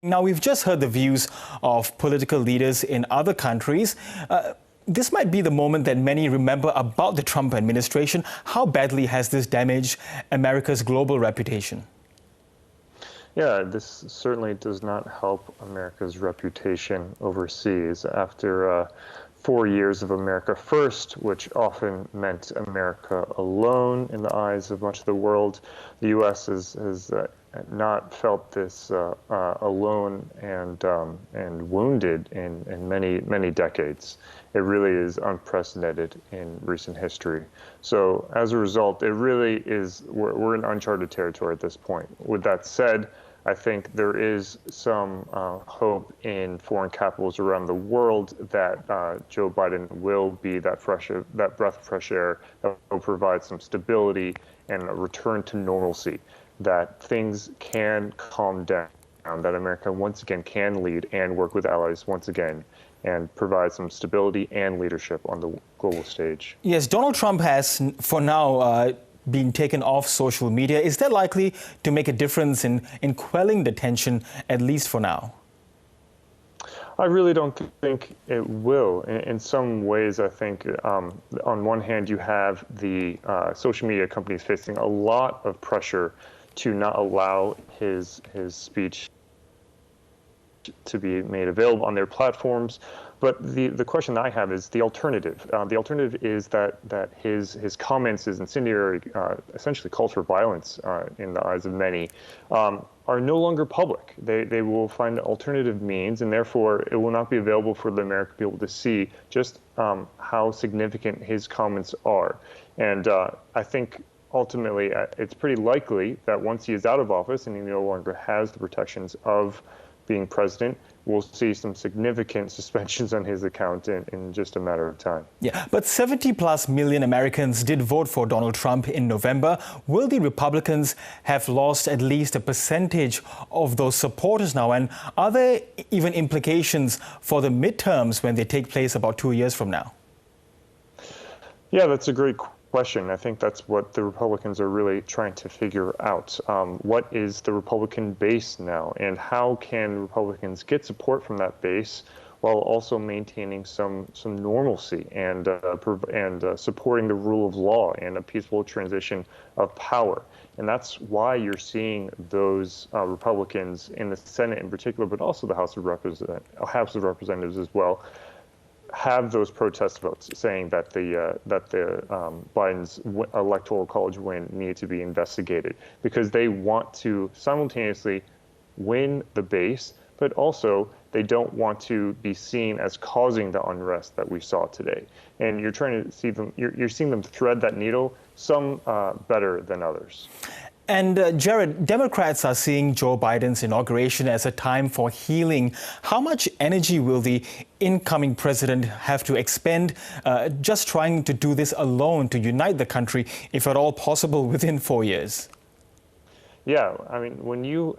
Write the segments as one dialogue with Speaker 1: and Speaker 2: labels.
Speaker 1: Now, we've just heard the views of political leaders in other countries. This might be the moment that many remember about the Trump administration. How badly has this damaged America's global reputation?
Speaker 2: Yeah, this certainly does not help America's reputation overseas. After 4 years of America First, which often meant America alone in the eyes of much of the world, the U.S. has not felt this alone and wounded in many decades. It really is unprecedented in recent history. So as a result, it really is, we're in uncharted territory at this point. With that said, I think there is some hope in foreign capitals around the world that Joe Biden will be that breath of fresh air that will provide some stability and a return to normalcy, that things can calm down, that America once again can lead and work with allies once again and provide some stability and leadership on the global stage.
Speaker 1: Yes, Donald Trump has, for now, been taken off social media. Is that likely to make a difference in quelling the tension, at least for now?
Speaker 2: I really don't think it will. In some ways, I think on one hand, you have the social media companies facing a lot of pressure to not allow his speech to be made available on their platforms. But the question I have is the alternative. The alternative is that his comments, his incendiary, essentially calls for violence in the eyes of many, are no longer public. They will find alternative means, and therefore it will not be available for the American people to see just how significant his comments are. And I think ultimately it's pretty likely that once he is out of office and he no longer has the protections of being president, we'll see some significant suspensions on his account in just a matter of time.
Speaker 1: Yeah, but 70+ million Americans did vote for Donald Trump in November. Will the Republicans have lost at least a percentage of those supporters now? And are there even implications for the midterms when they take place about 2 years from now?
Speaker 2: Yeah, that's a great question. I think that's what the Republicans are really trying to figure out. What is the Republican base now, and how can Republicans get support from that base while also maintaining some normalcy and supporting the rule of law and a peaceful transition of power? And that's why you're seeing those Republicans in the Senate in particular, but also the House of Representatives as well, have those protest votes saying that Biden's electoral college win needed to be investigated, because they want to simultaneously win the base, but also they don't want to be seen as causing the unrest that we saw today. And you're trying to see them, you're seeing them thread that needle, some better than others.
Speaker 1: And Jared, Democrats are seeing Joe Biden's inauguration as a time for healing. How much energy will the incoming president have to expend just trying to do this alone to unite the country, if at all possible, within 4 years?
Speaker 2: Yeah, I mean, when you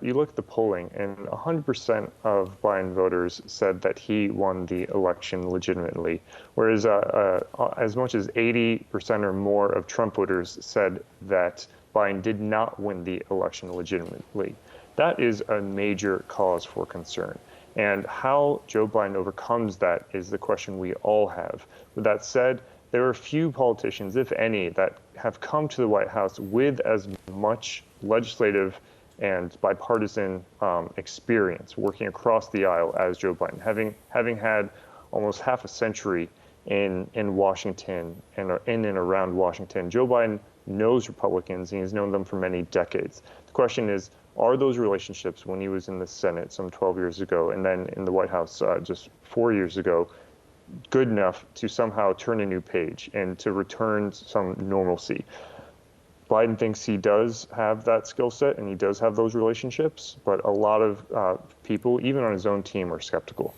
Speaker 2: look at the polling, and 100% of Biden voters said that he won the election legitimately, whereas as much as 80% or more of Trump voters said that Biden did not win the election legitimately. That is a major cause for concern. And how Joe Biden overcomes that is the question we all have. With that said, there are few politicians, if any, that have come to the White House with as much legislative and bipartisan experience working across the aisle as Joe Biden, having had almost half a century in Washington and in and around Washington. Joe Biden knows Republicans, and he's known them for many decades. The question is, are those relationships when he was in the Senate some 12 years ago and then in the White House just 4 years ago good enough to somehow turn a new page and to return some normalcy? Biden thinks he does have that skill set and he does have those relationships, but a lot of people, even on his own team, are skeptical.